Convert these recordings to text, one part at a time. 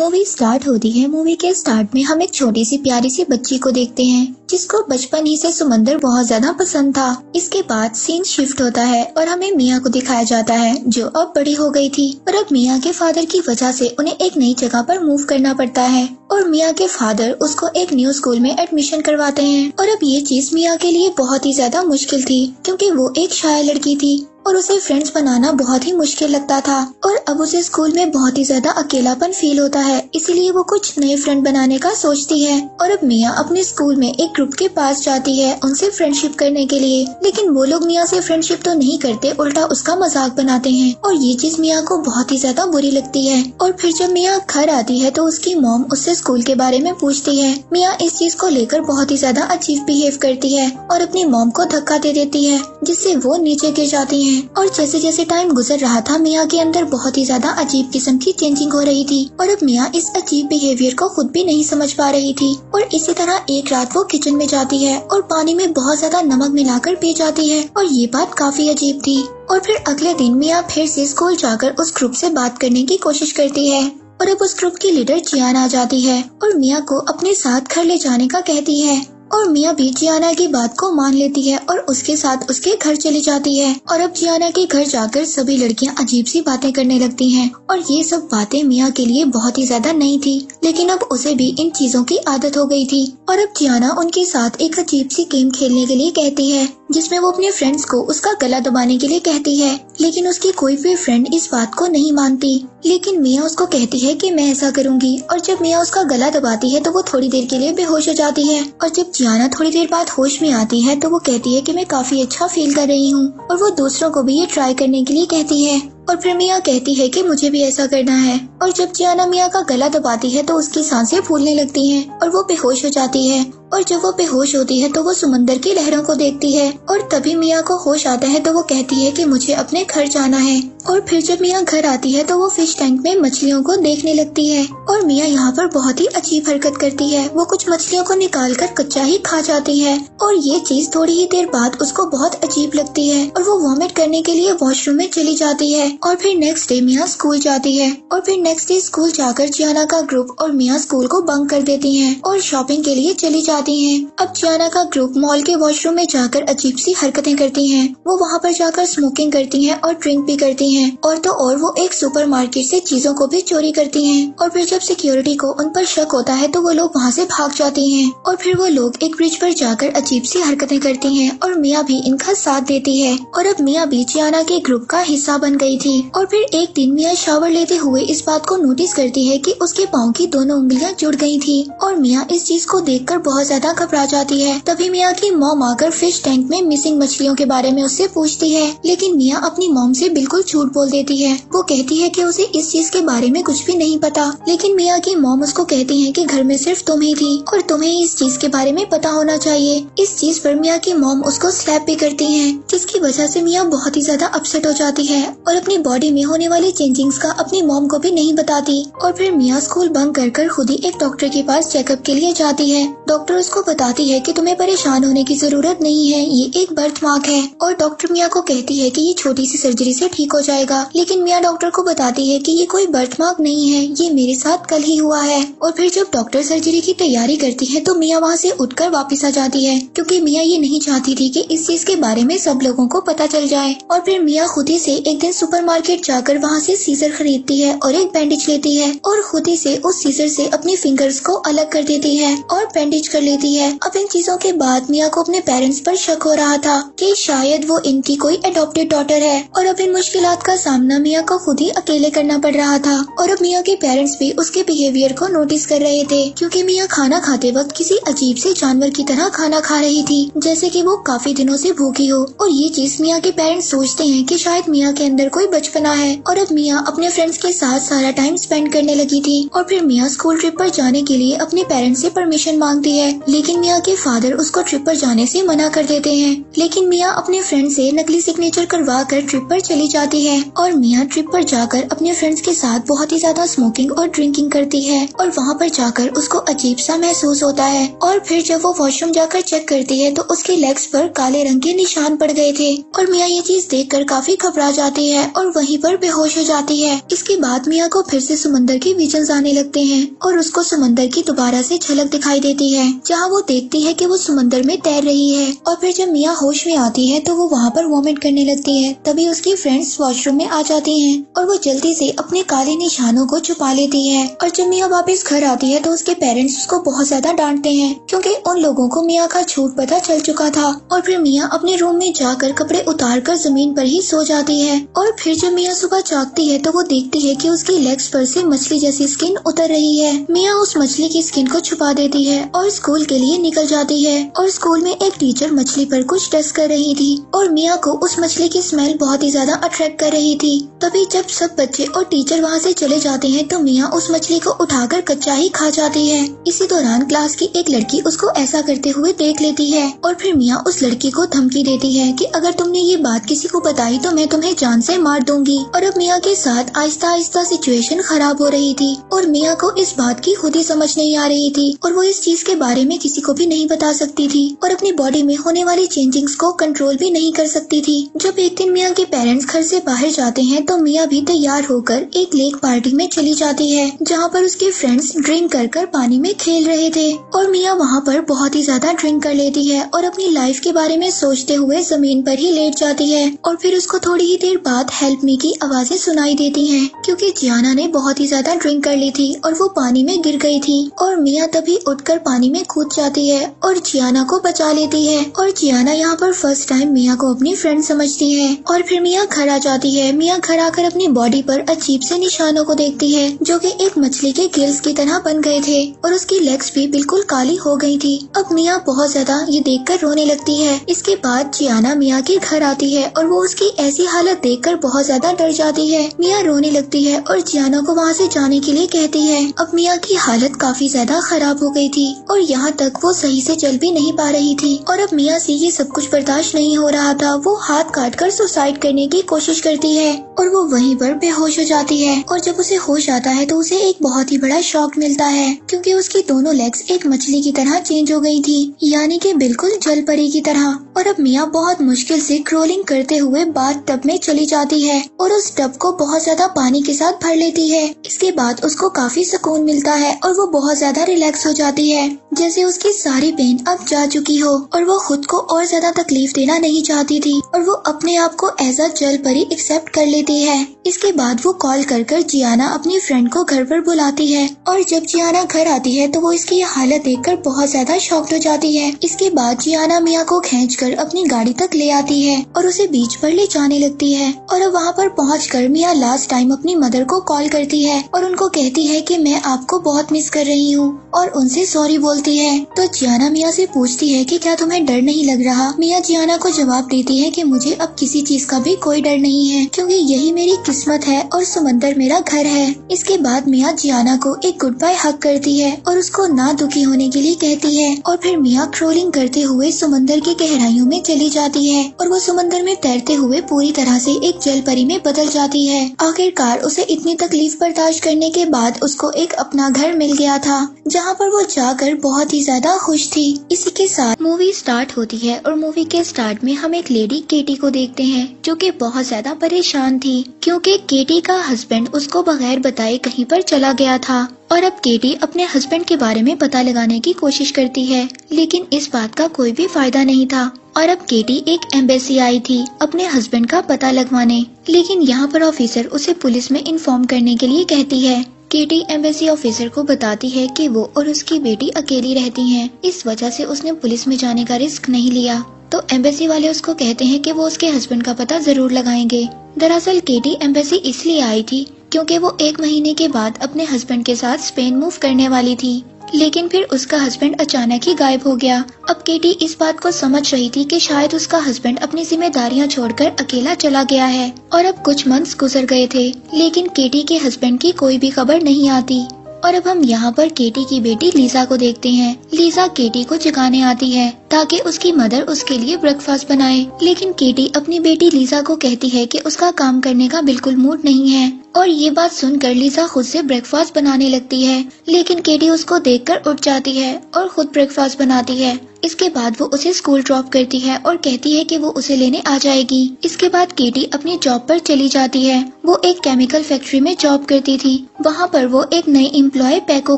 Movie start होती है। Movie के स्टार्ट में हम एक छोटी सी प्यारी सी बच्ची को देखते हैं जिसको बचपन ही से समंदर बहुत ज्यादा पसंद था। इसके बाद सीन शिफ्ट होता है और हमें मिया को दिखाया जाता है जो अब बड़ी हो गई थी और अब मिया के फादर की वजह से उन्हें एक नई जगह पर मूव करना पड़ता है और मिया के फादर उसको एक न्यू स्कूल में एडमिशन करवाते हैं। और अब ये चीज मिया के लिए बहुत ही ज्यादा मुश्किल थी क्योंकि वो एक शाय लड़की थी और उसे फ्रेंड्स बनाना बहुत ही मुश्किल लगता था और अब उसे स्कूल में बहुत ही ज्यादा अकेलापन फील होता है, इसीलिए वो कुछ नए फ्रेंड बनाने का सोचती है। और अब मिया अपने स्कूल में एक ग्रुप के पास जाती है उनसे फ्रेंडशिप करने के लिए, लेकिन वो लोग मिया से फ्रेंडशिप तो नहीं करते, उल्टा उसका मजाक बनाते हैं और ये चीज मिया को बहुत ही ज्यादा बुरी लगती है। और फिर जब मिया घर आती है तो उसकी मॉम उससे स्कूल के बारे में पूछती है। मिया इस चीज को लेकर बहुत ही ज्यादा अजीब बिहेव करती है और अपनी मॉम को धक्का दे देती है जिससे वो नीचे गिर जाती है। और जैसे जैसे टाइम गुजर रहा था मिया के अंदर बहुत ही ज्यादा अजीब किस्म की चेंजिंग हो रही थी और अब मिया इस अजीब बिहेवियर को खुद भी नहीं समझ पा रही थी। और इसी तरह एक रात वो किचन में जाती है और पानी में बहुत ज्यादा नमक मिलाकर पी जाती है और ये बात काफी अजीब थी। और फिर अगले दिन मिया फिर से स्कूल जाकर उस ग्रुप से बात करने की कोशिश करती है और अब उस ग्रुप की लीडर जियाना आ जाती है और मिया को अपने साथ घर ले जाने का कहती है और मिया भी जियाना की बात को मान लेती है और उसके साथ उसके घर चली जाती है। और अब जियाना के घर जाकर सभी लड़कियां अजीब सी बातें करने लगती हैं और ये सब बातें मिया के लिए बहुत ही ज्यादा नई थी, लेकिन अब उसे भी इन चीजों की आदत हो गई थी। और अब जियाना उनके साथ एक अजीब सी गेम खेलने के लिए कहती है जिसमें वो अपने फ्रेंड्स को उसका गला दबाने के लिए कहती है, लेकिन उसकी कोई भी फ्रेंड इस बात को नहीं मानती। लेकिन मिया उसको कहती है कि मैं ऐसा करूंगी और जब मिया उसका गला दबाती है तो वो थोड़ी देर के लिए बेहोश हो जाती है और जब जियाना थोड़ी देर बाद होश में आती है तो वो कहती है कि मैं काफी अच्छा फील कर रही हूँ और वो दूसरों को भी ये ट्राई करने के लिए कहती है। और फिर मिया कहती है कि मुझे भी ऐसा करना है और जब जियाना मिया का गला दबाती है तो उसकी सांसें फूलने लगती हैं और वो बेहोश हो जाती है। और जब वो बेहोश होती है तो वो समंदर की लहरों को देखती है और तभी मिया को होश आता है तो वो कहती है कि मुझे अपने घर जाना है। और फिर जब मिया घर आती है तो वो फिश टैंक में मछलियों को देखने लगती है और मिया यहाँ पर बहुत ही अजीब हरकत करती है। वो कुछ मछलियों को निकाल कर कच्चा ही खा जाती है और ये चीज थोड़ी ही देर बाद उसको बहुत अजीब लगती है और वो वॉमिट करने के लिए वॉशरूम में चली जाती है। और फिर नेक्स्ट डे मिया स्कूल जाती है और फिर नेक्स्ट डे स्कूल जाकर जियाना का ग्रुप और मिया स्कूल को बंक कर देती हैं और शॉपिंग के लिए चली जाती हैं। अब जियाना का ग्रुप मॉल के वॉशरूम में जाकर अजीब सी हरकतें करती हैं। वो वहाँ पर जाकर स्मोकिंग करती हैं और ड्रिंक भी करती हैं और तो और वो एक सुपरमार्केट से चीजों को भी चोरी करती हैं। और फिर जब सिक्योरिटी को उन पर शक होता है तो वो लोग वहाँ से भाग जाती हैं और फिर वो लोग एक ब्रिज पर जाकर अजीब सी हरकतें करती हैं और मिया भी इनका साथ देती है। और अब मिया भी जियाना के ग्रुप का हिस्सा बन गई थी। और फिर एक दिन मिया शावर लेते हुए इस बात को नोटिस करती है कि उसके पाँव की दोनों उंगलियां जुड़ गई थी और मिया इस चीज को देखकर बहुत ज्यादा घबरा जाती है। तभी मिया की मॉम आकर फिश टैंक में मिसिंग मछलियों के बारे में उससे पूछती है, लेकिन मिया अपनी मॉम से बिल्कुल झूठ बोल देती है। वो कहती है कि उसे इस चीज के बारे में कुछ भी नहीं पता, लेकिन मिया की मॉम उसको कहती है कि घर में सिर्फ तुम ही थी और तुम्हें इस चीज के बारे में पता होना चाहिए। इस चीज पर मिया की मॉम उसको स्लैप भी करती है जिसकी वजह से मिया बहुत ही ज्यादा अपसेट हो जाती है और अपनी बॉडी में होने वाली चेंजिंग्स का अपनी मॉम को भी नहीं बताती। और फिर मिया स्कूल बंक कर खुद ही एक डॉक्टर के पास चेकअप के लिए जाती है। डॉक्टर उसको बताती है कि तुम्हें परेशान होने की जरूरत नहीं है, ये एक बर्थ मार्क है। और डॉक्टर मिया को कहती है कि ये छोटी सी सर्जरी से ठीक हो जाएगा, लेकिन मिया डॉक्टर को बताती है कि ये कोई बर्थ मार्क नहीं है, ये मेरे साथ कल ही हुआ है। और फिर जब डॉक्टर सर्जरी की तैयारी करती है तो मिया वहाँ से उठकर वापस आ जाती है क्योंकि मिया ये नहीं चाहती थी कि इस चीज के बारे में सब लोगों को पता चल जाए। और फिर मिया खुद ही से एक दिन सुपरमार्केट जाकर वहाँ से सीजर खरीदती है और एक बैंडेज लेती है और खुद ही से उस सीजर से अपनी फिंगर्स को अलग कर देती है और बैंडेज कर लेती है। अब इन चीजों के बाद मिया को अपने पेरेंट्स पर शक हो रहा था कि शायद वो इनकी कोई अडॉप्टेड डॉटर है और अब इन मुश्किलात का सामना मिया को खुद ही अकेले करना पड़ रहा था। और अब मिया के पेरेंट्स भी उसके बिहेवियर को नोटिस कर रहे थे क्योंकि मिया खाना खाते वक्त किसी अजीब से जानवर की तरह खाना खा रही थी, जैसे कि वो काफी दिनों से भूखी हो। और ये चीज मिया के पेरेंट्स सोचते हैं कि शायद मिया के अंदर कोई बचपना है। और अब मिया अपने फ्रेंड्स के साथ सारा टाइम स्पेंड करने लगी थी। और फिर मिया स्कूल ट्रिप पर जाने के लिए अपने पेरेंट्स से परमिशन मांगती है लेकिन मिया के फादर उसको ट्रिप पर जाने से मना कर देते हैं। लेकिन मिया अपने फ्रेंड से नकली सिग्नेचर करवा कर ट्रिप पर चली जाती है और मिया ट्रिप पर जाकर अपने फ्रेंड्स के साथ बहुत ही ज्यादा स्मोकिंग और ड्रिंकिंग करती है और वहाँ पर जाकर उसको अजीब सा महसूस होता है। और फिर जब वो वॉशरूम जाकर चेक करती है तो उसके लेग्स पर काले रंग के निशान पड़ गए थे और मिया ये चीज देखकर काफी घबरा जाती है और वहीं पर बेहोश हो जाती है। इसके बाद मिया को फिर से समंदर के विजन्स आने लगते हैं और उसको समंदर की दोबारा से झलक दिखाई देती है जहाँ वो देखती है कि वो समंदर में तैर रही है। और फिर जब मिया होश में आती है तो वो वहाँ पर वॉमिट करने लगती है। तभी उसकी फ्रेंड्स वॉशरूम में आ जाती हैं और वो जल्दी से अपने काले निशानों को छुपा लेती है। और जब मिया वापस घर आती है तो उसके पेरेंट्स उसको बहुत ज्यादा डांटते हैं क्योंकि उन लोगों को मिया का झूठ पता चल चुका था। और फिर मिया अपने रूम में जाकर कपड़े उतार कर जमीन पर ही सो जाती है। और फिर जब मिया सुबह जागती है तो वो देखती है कि उसकी लेग्स पर से मछली जैसी स्किन उतर रही है। मिया उस मछली की स्किन को छुपा देती है और स्कूल के लिए निकल जाती है। और स्कूल में एक टीचर मछली पर कुछ टेस्ट कर रही थी और मिया को उस मछली की स्मेल बहुत ही ज्यादा अट्रैक्ट कर रही थी। तभी जब सब बच्चे और टीचर वहाँ से चले जाते हैं तो मिया उस मछली को उठाकर कच्चा ही खा जाती है। इसी दौरान क्लास की एक लड़की उसको ऐसा करते हुए देख लेती है और फिर मिया उस लड़की को धमकी देती है कि अगर तुमने ये बात किसी को बताई तो मैं तुम्हें जान से मार दूंगी। और अब मिया के साथ आहिस्ता आहिस्ता सिचुएशन खराब हो रही थी और मिया को इस बात की खुद ही समझ नहीं आ रही थी और वो इस चीज के बारे में किसी को भी नहीं बता सकती थी और अपनी बॉडी में होने वाली चेंजिंग्स को कंट्रोल भी नहीं कर सकती थी। जब एक दिन मिया के पेरेंट्स घर से बाहर जाते हैं तो मिया भी तैयार होकर एक लेक पार्टी में चली जाती है जहाँ पर उसके फ्रेंड्स ड्रिंक कर पानी में खेल रहे थे। और मिया वहाँ पर बहुत ही ज्यादा ड्रिंक कर लेती है और अपनी लाइफ के बारे में सोचते हुए जमीन पर ही लेट जाती है। और फिर उसको थोड़ी ही देर बाद हेल्प मी की आवाजें सुनाई देती हैं क्योंकि जियाना ने बहुत ही ज्यादा ड्रिंक कर ली थी और वो पानी में गिर गई थी। और मिया तभी उठकर पानी में कूद जाती है और जियाना को बचा लेती है। और जियाना यहाँ पर फर्स्ट टाइम मिया को अपनी फ्रेंड समझती है। और फिर मिया घर आ जाती है। मिया घर आकर अपनी बॉडी पर अजीब से निशानों को देखती है जो कि एक मछली के गिल्स की तरह बन गए थे और उसकी लेग्स भी बिल्कुल काली हो गई थी। अब मिया बहुत ज्यादा ये देखकर रोने लगती है। इसके बाद जियाना मिया के घर आती है और वो उसकी ऐसी हालत देखकर बहुत ज्यादा डर जाती है। मिया रोने लगती है और जियाना को वहाँ से जाने के लिए कहती है। अब मिया की हालत काफी ज्यादा खराब हो गई थी और यहाँ तक वो सही से चल भी नहीं पा रही थी। और अब मिया से ये सब कुछ बर्दाश्त नहीं हो रहा था। वो हाथ काट कर सुसाइड करने की कोशिश करती है और वो वहीं पर बेहोश हो जाती है। और जब उसे होश आता है तो उसे एक बहुत ही बड़ा शॉक मिलता है क्योंकि उसकी दोनों लेग्स एक मछली की तरह चेंज हो गई थी, यानी कि बिल्कुल जल परी की तरह। और अब मिया बहुत मुश्किल से क्रोलिंग करते हुए बाथ टब में चली जाती है और उस टब को बहुत ज्यादा पानी के साथ भर लेती है। इसके बाद उसको काफी सुकून मिलता है और वो बहुत ज्यादा रिलैक्स हो जाती है, जैसे उसकी सारी पेन अब जा चुकी हो और वो खुद को और ज्यादा तकलीफ देना नहीं चाहती थी और वो अपने आप को एज अ जल परी एक्सेप्ट कर लेती है। इसके बाद वो कॉल कर जियाना अपनी फ्रेंड को घर पर बुलाती है और जब जियाना घर आती है तो वो इसकी हालत देखकर बहुत ज्यादा शॉक्ड हो जाती है। इसके बाद जियाना मिया को खींचकर अपनी गाड़ी तक ले आती है और उसे बीच पर ले जाने लगती है। और अब वहाँ पर पहुंचकर मिया लास्ट टाइम अपनी मदर को कॉल करती है और उनको कहती है कि मैं आपको बहुत मिस कर रही हूँ और उनसे सॉरी बोलती है। तो जियाना मिया से पूछती है कि क्या तुम्हें डर नहीं लग रहा। मिया जियाना को जवाब देती है कि मुझे अब किसी चीज का भी कोई डर नहीं है क्योंकि यही मेरी किस्मत है और समंदर मेरा घर है। इसके बाद मिया जियाना को एक गुड बाय हग करती है और उसको ना दुखी होने के लिए कहती है। और फिर मिया क्रोलिंग करते हुए समंदर की गहराइयों में चली जाती है और वो समंदर में तैरते हुए पूरी तरह से एक जल परी में बदल जाती है। आखिरकार उसे इतनी तकलीफ बर्दाश्त करने के बाद उसको एक अपना घर मिल गया था जहाँ पर वो जाकर बहुत ही ज्यादा खुश थी। इसी के साथ मूवी स्टार्ट होती है और मूवी के स्टार्ट में हम एक लेडी केटी को देखते हैं जो कि बहुत ज्यादा परेशान थी क्योंकि केटी का हस्बैंड उसको बगैर बताए कहीं पर चला गया था। और अब केटी अपने हस्बैंड के बारे में पता लगाने की कोशिश करती है लेकिन इस बात का कोई भी फायदा नहीं था। और अब केटी एक एम्बेसी आई थी अपने हस्बैंड का पता लगवाने, लेकिन यहाँ पर ऑफिसर उसे पुलिस में इन्फॉर्म करने के लिए कहती है। केटी एम्बेसी ऑफिसर को बताती है कि वो और उसकी बेटी अकेली रहती हैं, इस वजह से उसने पुलिस में जाने का रिस्क नहीं लिया। तो एम्बेसी वाले उसको कहते हैं कि वो उसके हस्बैंड का पता जरूर लगाएंगे। दरअसल केटी एम्बेसी इसलिए आई थी क्योंकि वो 1 महीने के बाद अपने हस्बैंड के साथ स्पेन मूव करने वाली थी, लेकिन फिर उसका हस्बैंड अचानक ही गायब हो गया। अब केटी इस बात को समझ रही थी कि शायद उसका हस्बैंड अपनी जिम्मेदारियां छोड़कर अकेला चला गया है। और अब कुछ मंथ्स गुजर गए थे लेकिन केटी के हस्बैंड की कोई भी खबर नहीं आती। और अब हम यहाँ पर केटी की बेटी लीजा को देखते हैं। लीजा केटी को जगाने आती है ताकि उसकी मदर उसके लिए ब्रेकफास्ट बनाए, लेकिन केटी अपनी बेटी लीजा को कहती है कि उसका काम करने का बिल्कुल मूड नहीं है। और ये बात सुनकर लीजा खुद से ब्रेकफास्ट बनाने लगती है, लेकिन केटी उसको देखकर उठ जाती है और खुद ब्रेकफास्ट बनाती है। इसके बाद वो उसे स्कूल ड्रॉप करती है और कहती है कि वो उसे लेने आ जाएगी। इसके बाद केटी अपनी जॉब पर चली जाती है। वो एक केमिकल फैक्ट्री में जॉब करती थी। वहाँ पर वो एक नई एम्प्लॉय पैको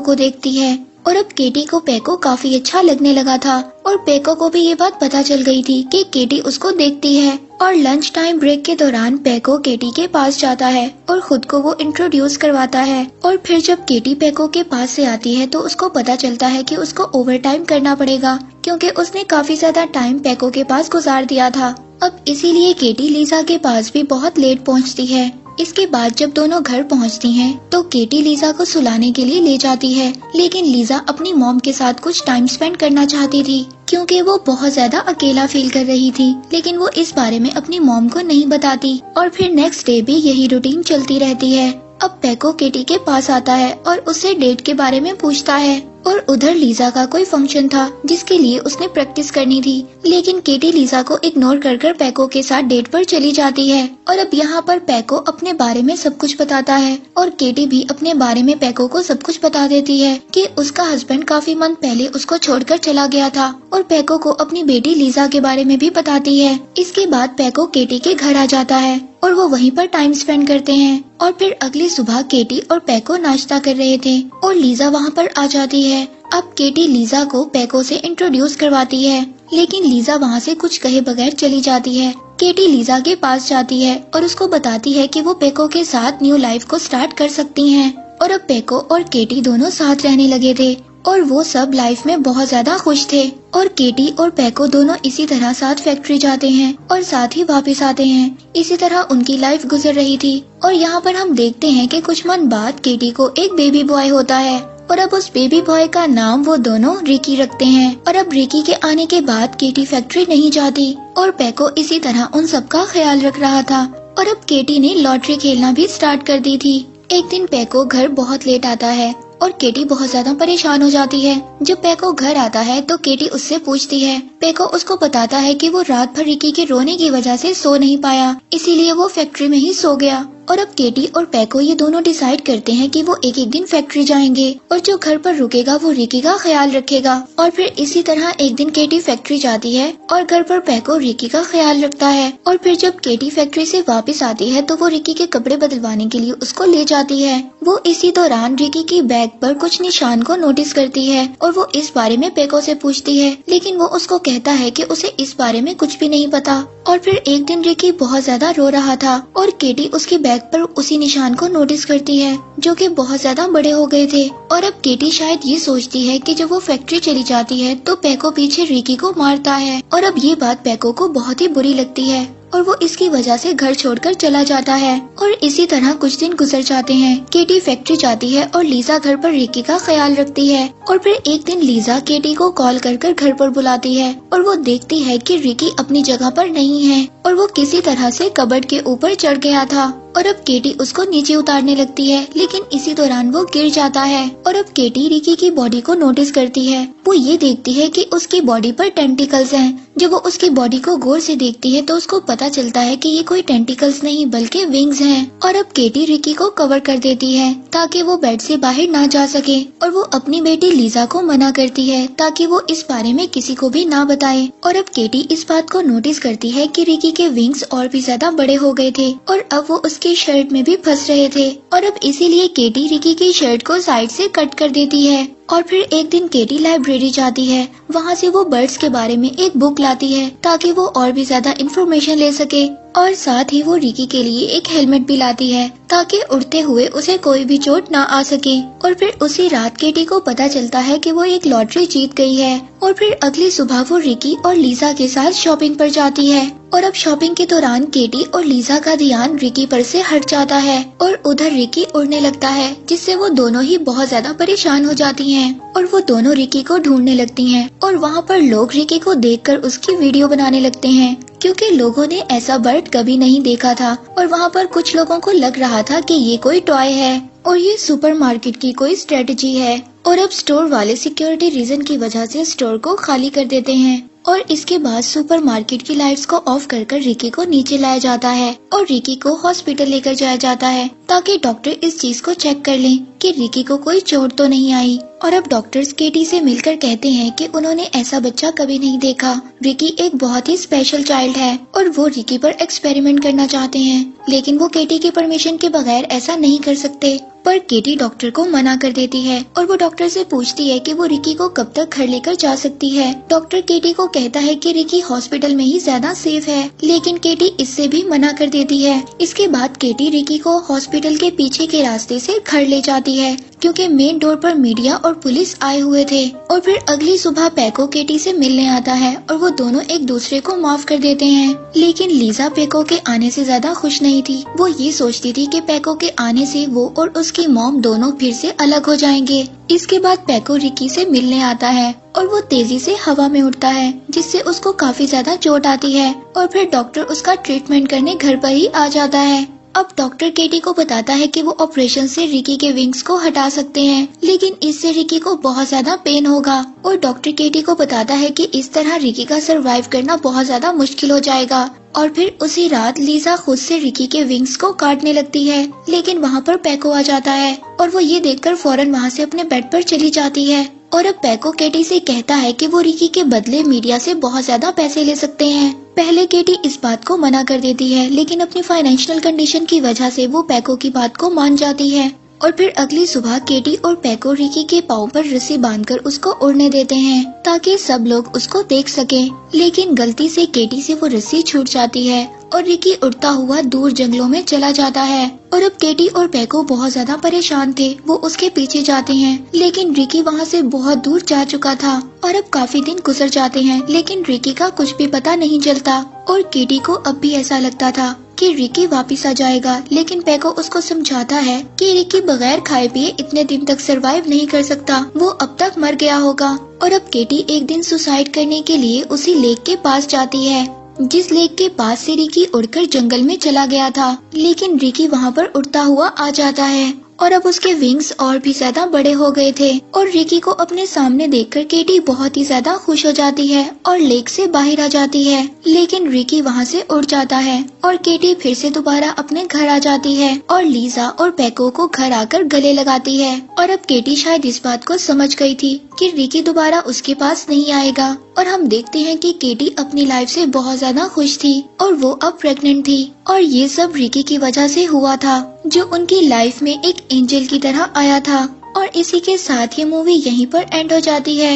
को देखती है और अब केटी को पैको काफी अच्छा लगने लगा था और पैको को भी ये बात पता चल गई थी कि केटी उसको देखती है। और लंच टाइम ब्रेक के दौरान पैको केटी के पास जाता है और खुद को वो इंट्रोड्यूस करवाता है। और फिर जब केटी पैको के पास से आती है तो उसको पता चलता है कि उसको ओवर टाइम करना पड़ेगा, क्योंकि उसने काफी ज्यादा टाइम पैको के पास गुजार दिया था। अब इसीलिए केटी लीजा के पास भी बहुत लेट पहुंचती है। इसके बाद जब दोनों घर पहुंचती हैं, तो केटी लीजा को सुलाने के लिए ले जाती है, लेकिन लीजा अपनी मॉम के साथ कुछ टाइम स्पेंड करना चाहती थी, क्योंकि वो बहुत ज्यादा अकेला फील कर रही थी। लेकिन वो इस बारे में अपनी मॉम को नहीं बताती और फिर नेक्स्ट डे भी यही रूटीन चलती रहती है। अब पैको केटी के पास आता है और उससे डेट के बारे में पूछता है। और उधर लीजा का कोई फंक्शन था जिसके लिए उसने प्रैक्टिस करनी थी, लेकिन केटी लीजा को इग्नोर कर पैको के साथ डेट पर चली जाती है। और अब यहाँ पर पैको अपने बारे में सब कुछ बताता है और केटी भी अपने बारे में पैको को सब कुछ बता देती है कि उसका हस्बैंड काफी मंथ पहले उसको छोड़कर चला गया था। और पैको को अपनी बेटी लीजा के बारे में भी बताती है। इसके बाद पैको केटी के घर आ जाता है और वो वहीं पर टाइम स्पेंड करते हैं। और फिर अगली सुबह केटी और पैको नाश्ता कर रहे थे और लीजा वहाँ पर आ जाती है। अब केटी लीजा को पैको से इंट्रोड्यूस करवाती है, लेकिन लीजा वहाँ से कुछ कहे बगैर चली जाती है। केटी लीजा के पास जाती है और उसको बताती है कि वो पैको के साथ न्यू लाइफ को स्टार्ट कर सकती हैं। और अब पैको और केटी दोनों साथ रहने लगे थे और वो सब लाइफ में बहुत ज्यादा खुश थे। और केटी और पैको दोनों इसी तरह साथ फैक्ट्री जाते हैं और साथ ही वापस आते हैं। इसी तरह उनकी लाइफ गुजर रही थी। और यहाँ पर हम देखते हैं कि कुछ मंथ बाद केटी को एक बेबी बॉय होता है और अब उस बेबी बॉय का नाम वो दोनों रिकी रखते हैं। और अब रिकी के आने के बाद केटी फैक्ट्री नहीं जाती और पैको इसी तरह उन सब का ख्याल रख रहा था। और अब केटी ने लॉटरी खेलना भी स्टार्ट कर दी थी। एक दिन पैको घर बहुत लेट आता है और केटी बहुत ज्यादा परेशान हो जाती है। जब पैको घर आता है तो केटी उससे पूछती है। पैको उसको बताता है कि वो रात भर रिकी के रोने की वजह से सो नहीं पाया, इसीलिए वो फैक्ट्री में ही सो गया। और अब केटी और पैको ये दोनों डिसाइड करते हैं कि वो एक एक दिन फैक्ट्री जाएंगे और जो घर पर रुकेगा वो रिकी का ख्याल रखेगा। और फिर इसी तरह एक दिन केटी फैक्ट्री जाती है और घर पर पैको रिकी का ख्याल रखता है। और फिर जब केटी फैक्ट्री से वापस आती है तो वो रिकी के कपड़े बदलवाने के लिए उसको ले जाती है। वो इसी दौरान रिकी की बैग पर कुछ निशान को नोटिस करती है और वो इस बारे में पैको से पूछती है, लेकिन वो उसको कहता है कि उसे इस बारे में कुछ भी नहीं पता। और फिर एक दिन रिकी बहुत ज्यादा रो रहा था और केटी उसकी बैग पर उसी निशान को नोटिस करती है जो कि बहुत ज्यादा बड़े हो गए थे। और अब केटी शायद ये सोचती है कि जब वो फैक्ट्री चली जाती है तो पैको पीछे रिकी को मारता है। और अब ये बात पैको को बहुत ही बुरी लगती है और वो इसकी वजह से घर छोड़कर चला जाता है। और इसी तरह कुछ दिन गुजर जाते हैं। केटी फैक्ट्री जाती है और लीजा घर पर रिकी का ख्याल रखती है। और फिर एक दिन लीजा केटी को कॉल कर घर पर बुलाती है और वो देखती है कि रिकी अपनी जगह पर नहीं है और वो किसी तरह से कबर्ड के ऊपर चढ़ गया था। और अब केटी उसको नीचे उतारने लगती है, लेकिन इसी दौरान वो गिर जाता है। और अब केटी रिकी की बॉडी को नोटिस करती है। वो ये देखती है कि उसकी बॉडी पर टेंटिकल्स हैं। जब वो उसकी बॉडी को गौर से देखती है तो उसको पता चलता है कि ये कोई टेंटिकल्स नहीं बल्कि विंग्स हैं। और अब केटी रिकी को कवर कर देती है ताकि वो बेड से बाहर ना जा सके। और वो अपनी बेटी लीजा को मना करती है ताकि वो इस बारे में किसी को भी ना बताए। और अब केटी इस बात को नोटिस करती है कि रिकी के विंग्स और भी ज्यादा बड़े हो गए थे और अब वो उसकी शर्ट में भी फंस रहे थे। और अब इसीलिए केटी रिकी की शर्ट को साइड से कट कर देती है। और फिर एक दिन केटी लाइब्रेरी जाती है। वहाँ से वो बर्ड्स के बारे में एक बुक लाती है ताकि वो और भी ज्यादा इन्फॉर्मेशन ले सके। और साथ ही वो रिकी के लिए एक हेलमेट भी लाती है ताकि उड़ते हुए उसे कोई भी चोट ना आ सके। और फिर उसी रात केटी को पता चलता है कि वो एक लॉटरी जीत गई है। और फिर अगली सुबह वो रिकी और लीजा के साथ शॉपिंग पर जाती है। और अब शॉपिंग के दौरान केटी और लीजा का ध्यान रिकी पर से हट जाता है और उधर रिकी उड़ने लगता है, जिससे वो दोनों ही बहुत ज्यादा परेशान हो जाती हैं। और वो दोनों रिकी को ढूंढने लगती हैं और वहाँ पर लोग रिकी को देखकर उसकी वीडियो बनाने लगते हैं, क्योंकि लोगों ने ऐसा बर्ड कभी नहीं देखा था। और वहाँ पर कुछ लोगों को लग रहा था कि ये कोई टॉय है। और ये सुपरमार्केट की कोई स्ट्रेटजी है। और अब स्टोर वाले सिक्योरिटी रीजन की वजह से स्टोर को खाली कर देते हैं और इसके बाद सुपरमार्केट की लाइट्स को ऑफ कर रिकी को नीचे लाया जाता है और रिकी को हॉस्पिटल लेकर जाया जाता है ताकि डॉक्टर इस चीज को चेक कर लें कि रिकी को कोई चोट तो नहीं आई। और अब डॉक्टर्स केटी से मिलकर कहते हैं कि उन्होंने ऐसा बच्चा कभी नहीं देखा। रिकी एक बहुत ही स्पेशल चाइल्ड है और वो रिकी पर एक्सपेरिमेंट करना चाहते हैं, लेकिन वो केटी की परमिशन के बगैर ऐसा नहीं कर सकते। पर केटी डॉक्टर को मना कर देती है और वो डॉक्टर से पूछती है कि वो रिकी को कब तक घर लेकर जा सकती है। डॉक्टर केटी को कहता है कि रिकी हॉस्पिटल में ही ज्यादा सेफ है, लेकिन केटी इससे भी मना कर देती है। इसके बाद केटी रिकी को हॉस्पिटल के पीछे के रास्ते से घर ले जाती है क्योंकि मेन डोर पर मीडिया और पुलिस आए हुए थे। और फिर अगली सुबह पैको केटी से मिलने आता है और वो दोनों एक दूसरे को माफ कर देते हैं। लेकिन लीजा पैको के आने से ज्यादा खुश नहीं थी। वो ये सोचती थी कि पैको के आने से वो और उसकी मॉम दोनों फिर से अलग हो जाएंगे। इसके बाद पैको रिकी से मिलने आता है और वो तेजी से हवा में उड़ता है जिससे उसको काफी ज्यादा चोट आती है और फिर डॉक्टर उसका ट्रीटमेंट करने घर पर ही आ जाता है। अब डॉक्टर केटी को बताता है कि वो ऑपरेशन से रिकी के विंग्स को हटा सकते हैं, लेकिन इससे रिकी को बहुत ज्यादा पेन होगा। और डॉक्टर केटी को बताता है कि इस तरह रिकी का सरवाइव करना बहुत ज्यादा मुश्किल हो जाएगा। और फिर उसी रात लीजा खुद से रिकी के विंग्स को काटने लगती है, लेकिन वहाँ पर पैको आ जाता है और वो ये देखकर फौरन वहाँ से अपने बेड पर चली जाती है। और अब पैको केटी से कहता है कि वो रिकी के बदले मीडिया से बहुत ज्यादा पैसे ले सकते हैं। पहले केटी इस बात को मना कर देती है, लेकिन अपनी फाइनेंशियल कंडीशन की वजह से वो पैको की बात को मान जाती है। और फिर अगली सुबह केटी और पैको रिकी के पाँव पर रस्सी बांधकर उसको उड़ने देते हैं ताकि सब लोग उसको देख सकें। लेकिन गलती से केटी से वो रस्सी छूट जाती है और रिकी उड़ता हुआ दूर जंगलों में चला जाता है। और अब केटी और पैको बहुत ज्यादा परेशान थे। वो उसके पीछे जाते हैं, लेकिन रिकी वहाँ से बहुत दूर जा चुका था। और अब काफी दिन गुजर जाते हैं, लेकिन रिकी का कुछ भी पता नहीं चलता। और केटी को अब भी ऐसा लगता था कि रिकी वापस आ जाएगा, लेकिन पैको उसको समझाता है कि रिकी बगैर खाए पिए इतने दिन तक सरवाइव नहीं कर सकता, वो अब तक मर गया होगा। और अब केटी एक दिन सुसाइड करने के लिए उसी लेक के पास जाती है जिस लेक के पास से रिकी उड़कर जंगल में चला गया था, लेकिन रिकी वहाँ पर उड़ता हुआ आ जाता है और अब उसके विंग्स और भी ज्यादा बड़े हो गए थे। और रिकी को अपने सामने देखकर केटी बहुत ही ज्यादा खुश हो जाती है और लेक से बाहर आ जाती है, लेकिन रिकी वहाँ से उड़ जाता है और केटी फिर से दोबारा अपने घर आ जाती है और लीजा और पैको को घर आकर गले लगाती है। और अब केटी शायद इस बात को समझ गई थी कि रिकी दोबारा उसके पास नहीं आएगा। और हम देखते हैं कि केटी अपनी लाइफ से बहुत ज्यादा खुश थी और वो अब प्रेग्नेंट थी। और ये सब रिकी की वजह से हुआ था, जो उनकी लाइफ में एक एंजल की तरह आया था। और इसी के साथ ये मूवी यहीं पर एंड हो जाती है।